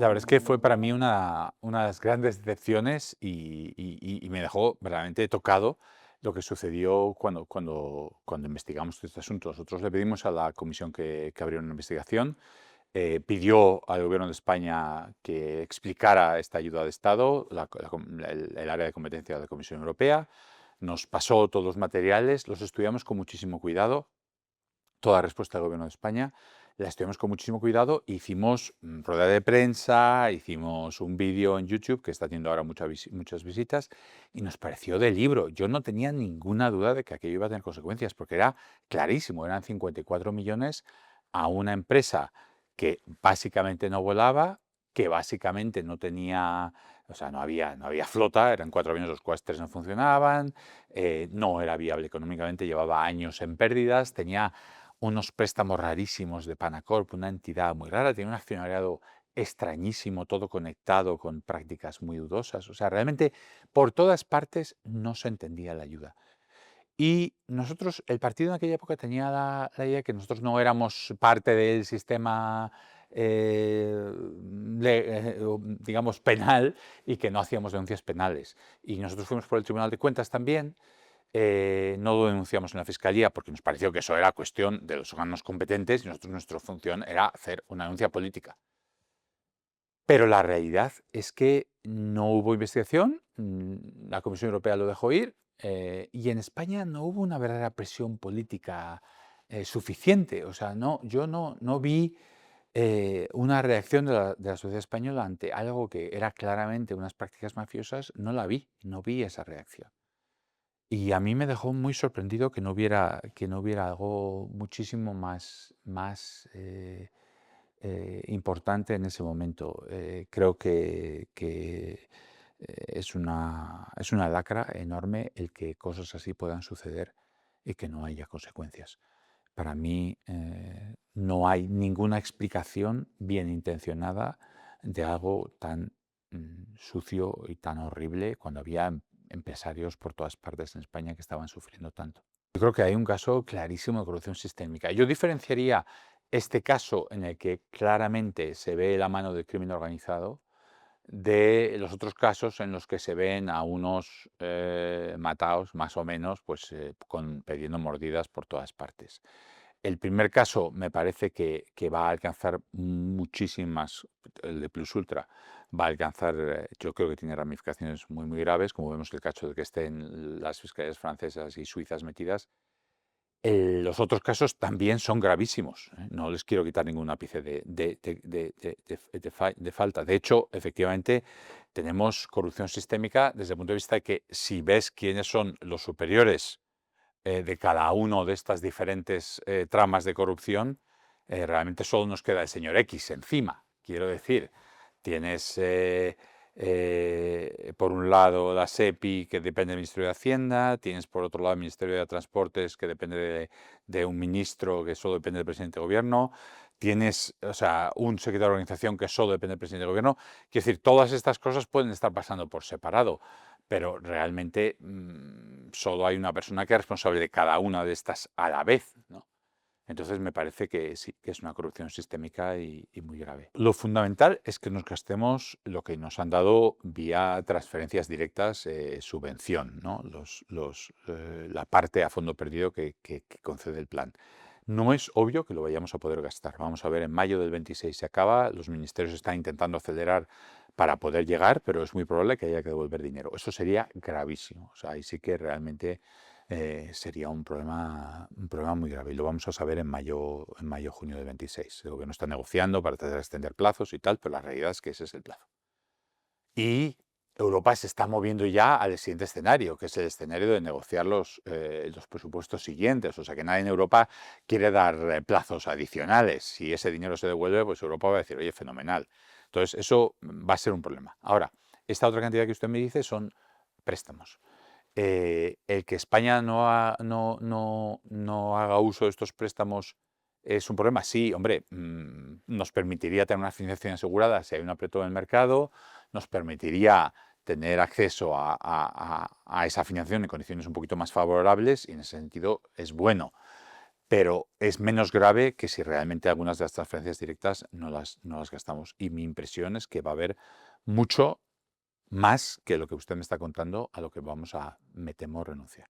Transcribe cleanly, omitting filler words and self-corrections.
La verdad es que fue para mí una de las grandes decepciones y me dejó verdaderamente tocado lo que sucedió cuando investigamos este asunto. Nosotros le pedimos a la comisión que abriera una investigación, pidió al Gobierno de España que explicara esta ayuda de Estado, el área de competencia de la Comisión Europea, nos pasó todos los materiales, los estudiamos con muchísimo cuidado, toda la respuesta del Gobierno de España, la estudiamos con muchísimo cuidado, hicimos rueda de prensa, hicimos un vídeo en YouTube que está teniendo ahora muchas visitas y nos pareció de libro. Yo no tenía ninguna duda de que aquello iba a tener consecuencias porque era clarísimo, eran 54 millones a una empresa que básicamente no volaba, que básicamente no tenía, o sea, no había flota, eran 4 aviones de los cuales 3 no funcionaban, no era viable económicamente, llevaba años en pérdidas, tenía unos préstamos rarísimos de Panacorp, una entidad muy rara, tiene un accionariado extrañísimo, todo conectado con prácticas muy dudosas. O sea, realmente por todas partes no se entendía la ayuda. Y nosotros, el partido en aquella época tenía la idea de que nosotros no éramos parte del sistema, digamos, penal y que no hacíamos denuncias penales. Y nosotros fuimos por el Tribunal de Cuentas también, no lo denunciamos en la Fiscalía porque nos pareció que eso era cuestión de los órganos competentes y nosotros nuestra función era hacer una denuncia política. Pero la realidad es que no hubo investigación, la Comisión Europea lo dejó ir y en España no hubo una verdadera presión política suficiente. O sea, yo no vi una reacción de la sociedad española ante algo que era claramente unas prácticas mafiosas, no vi esa reacción. Y a mí me dejó muy sorprendido que no hubiera algo muchísimo más importante en ese momento. Creo que es una lacra enorme el que cosas así puedan suceder y que no haya consecuencias. Para mí no hay ninguna explicación bien intencionada de algo tan sucio y tan horrible cuando había empresarios por todas partes en España que estaban sufriendo tanto. Yo creo que hay un caso clarísimo de corrupción sistémica. Yo diferenciaría este caso en el que claramente se ve la mano del crimen organizado de los otros casos en los que se ven a unos mataos más o menos pues pidiendo mordidas por todas partes. El primer caso me parece que va a alcanzar muchísimas, el de Plus Ultra va a alcanzar, yo creo que tiene ramificaciones muy graves, como vemos el caso de que estén las fiscalías francesas y suizas metidas. Los otros casos también son gravísimos, no les quiero quitar ningún ápice de falta. De hecho, efectivamente, tenemos corrupción sistémica desde el punto de vista de que si ves quiénes son los superiores de cada uno de estas diferentes tramas de corrupción, realmente solo nos queda el señor X encima. Quiero decir, tienes por un lado la SEPI, que depende del Ministerio de Hacienda, tienes por otro lado el Ministerio de Transportes, que depende de un ministro que solo depende del presidente de gobierno, tienes, o sea, un secretario de organización que solo depende del presidente de gobierno. Quiero decir, todas estas cosas pueden estar pasando por separado, pero realmente solo hay una persona que es responsable de cada una de estas a la vez, ¿no? Entonces me parece que sí, que es una corrupción sistémica y muy grave. Lo fundamental es que nos gastemos lo que nos han dado vía transferencias directas, subvención, ¿no? La parte a fondo perdido que concede el plan. No es obvio que lo vayamos a poder gastar. Vamos a ver, en mayo del 26 se acaba, los ministerios están intentando acelerar para poder llegar, pero es muy probable que haya que devolver dinero. Eso sería gravísimo. O sea, ahí sí que realmente sería un problema muy grave. Y lo vamos a saber en mayo, junio del 26. El gobierno está negociando para tratar de extender plazos y tal, pero la realidad es que ese es el plazo. Y Europa se está moviendo ya al siguiente escenario, que es el escenario de negociar los presupuestos siguientes. O sea, que nadie en Europa quiere dar plazos adicionales. Si ese dinero se devuelve, pues Europa va a decir, oye, fenomenal. Entonces, eso va a ser un problema. Ahora, esta otra cantidad que usted me dice son préstamos. El que España no haga uso de estos préstamos es un problema. Sí, hombre, nos permitiría tener una financiación asegurada si hay un apretón en el mercado, nos permitiría tener acceso a esa financiación en condiciones un poquito más favorables y en ese sentido es bueno. pero es menos grave que si realmente algunas de las transferencias directas no las gastamos. Y mi impresión es que va a haber mucho más que lo que usted me está contando a lo que vamos a, me temo, renunciar.